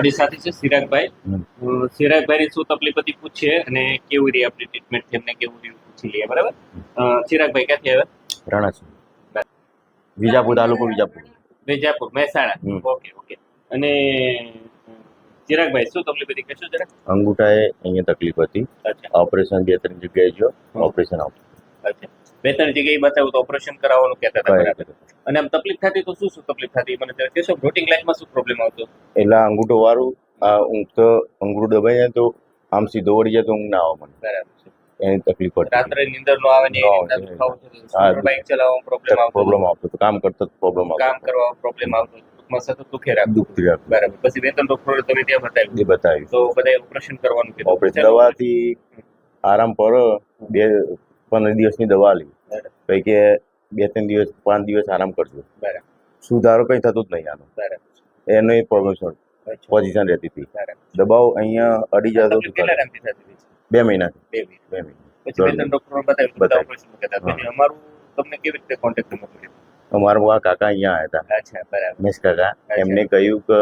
આપણી સાથે છે ચિરાગભાઈ. હમ. ચિરાગભાઈની શું તકલીફ હતી પૂછીએ અને કેવી રહી આપણી ટ્રીટમેન્ટ તેમને કેવું રહ્યું પૂછી લઈએ, બરાબર. ચિરાગભાઈ ક્યાંથી આવ્યા? રણાસી, વિજાપુર તાલુકો, વિજાપુર. વિજાપુર, મહેસાણા. Okay okay. અને ચિરાગભાઈ શું તકલીફ હતી કહેશો જરા? અંગૂઠાએ અહીંયા તકલીફ હતી. અચ્છા ઓપરેશન 2-3 જગ્યાએ જો ઓપરેશન આવતું. અચ્છા, 2-3 જગ્યાએ બતાવ્યું તો ઓપરેશન કરાવવાનું કહેતા હતા, બરાબર. અને આમ તકલીફ થતી તો શું શું તકલીફ થતી મને જરા કહેશો? રૂટીન લાઈફમાં શું પ્રોબ્લેમ આવતો? એટલે અંગૂઠો વાળું આ ઊંઘ તો અંગૂઠું દબાઈ જાય તો આમ સીધો વળી જાય તો ઊંઘ ના આવે મને. બરાબર છે. એની તકલીફ પડતી. રાત્રે નીંદર નો આવે ને એ રીતના દુખાવો થતો, સ્કૂટર બાઇક ચલાવવામાં પ્રોબ્લેમ આવતો હતો, કામ કરતો પ્રોબ્લેમ આવતો, કામ કરવામાં પ્રોબ્લેમ આવતો, ટૂંકમાં સતત દુખે રાખતું. બરાબર. પછી 2-3 ડોક્ટરોને તમે ત્યાં બતાવ્યું? એ બતાવ્યું તો બધાએ ઓપરેશન કરવાનું કીધું. ઓપરેશન દવાથી આરામ પડે. 15 દિવસની દવા લી. કઈ કે 2-3 દિવસ 5 દિવસ આરામ કરજો. બરાબર. સુધારો કઈ થતો જ નહીં આનો. બરાબર. એનો એ પ્રોબ્લેમ સોલ્વ પોઝિશન રહેતી હતી. બરાબર. દબાવ અહીંયા અડી જતો કેટલા ટાઈમથી થતી હતી? 2 મહિનાથી. 2 મહિના. 2 મહિના પછી 2-3 ડોક્ટરોને બતાવ્યું, બધા ઓપરેશન કહેતા. પછી અમારું તમને કેવી રીતે કોન્ટેક્ટ નંબર મળ્યો? અમારા આ કાકા અહીંયા આવ્યા હતા. અચ્છા, બરાબર. મેશ કાકા. એમને કહ્યું કે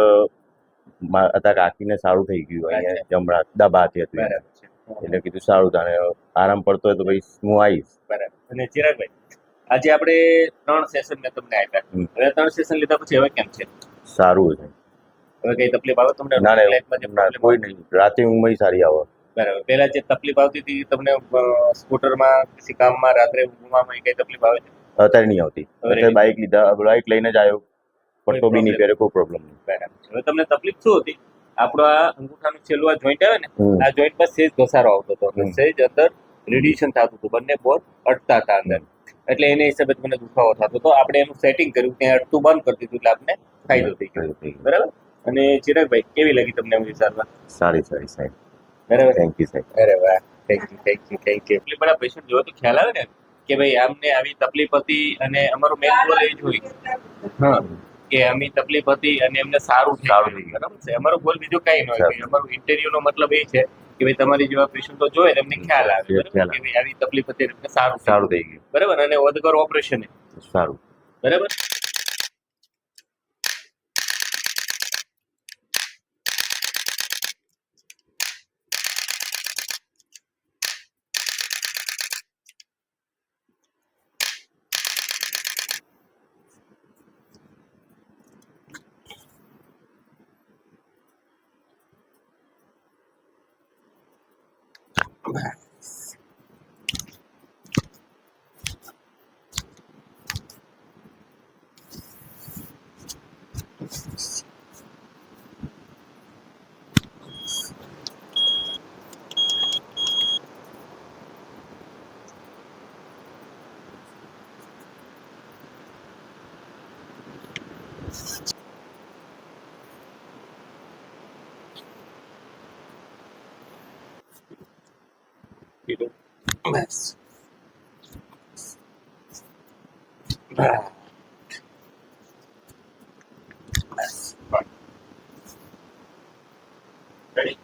અત્યારે કાકીને સારું થઈ ગયું, અહીંયા જમણા દબાતી હતી. બરાબર છે. એટલે કીધું સારું, તને આરામ પડતો હોય તો ભાઈ હું આવીશ. બરાબર. અને ચિરાગભાઈ, આજે આપણે 3 સેશન મેં તમને આપ્યા. હવે 3 સેશન લીધા પછી હવે કેમ છે? સારું છે. હવે કઈ તકલીફ આવે તમને? ના ના, કોઈ નહીં. રાતે ઊંઘ સારી આવે. બરાબર. પહેલા જે તકલીફ આવતી હતી તમને સ્કૂટરમાં પછી કામમાં રાત્રે ઊંઘવામાં કઈ તકલીફ આવે છે? અત્યારે નહીં આવતી. અત્યારે બાઇક લીધા, બાઇક લઈને જ આવ્યો, પટ્ટો બી નહીં પહેરે, કોઈ પ્રોબ્લેમ નહીં. બરાબર. હવે તમને તકલીફ શું હતી? આપણો આ અંગૂઠાનું છેલ્લું આ જોઈન્ટ આવે ને, આ જોઈન્ટ પર સેજ ઘસારો આવતો હતો, સેજ અંદર રેડિયેશન થતું હતું, બંને બોર અટતા હતા અંદર. એટલે એને હિસાબે મને દુખાવો થતો હતો. આપણે એનું સેટિંગ કર્યું, ત્યાં અટતું બંધ કરી દીધું, એટલે આપણે ફાયદો થઈ ગયો. બરાબર. અને ચિરાગભાઈ, કેવી લાગી તમને અમારી સારવાર? સારી સાહેબ. બરાબર. થેન્ક યુ સાહેબ. અરે વાહ, થેન્ક યુ. એટલી બધા પેશન્ટ જોવો તો ખ્યાલ આવે ને કે ભાઈ આમને આવી તકલીફ હતી અને અમારું મેઇન ગોલ એ જ હોય હા કે આમની તકલીફ હતી અને એમને સારું થઈ ગયું. બરાબર છે. અમારો ગોલ બીજો કઈ ન હોય. અમારું ઇન્ટરવ્યુ નો મતલબ એ છે કે ભાઈ તમારી જેવા પેશન્ટો જોવે એમને ખ્યાલ આવે કે ભાઈ આવી તકલીફ હતી એમને સારું થઈ ગયું. બરાબર. અને વગર ઓપરેશન સારું. બરાબર. બસ. Ready?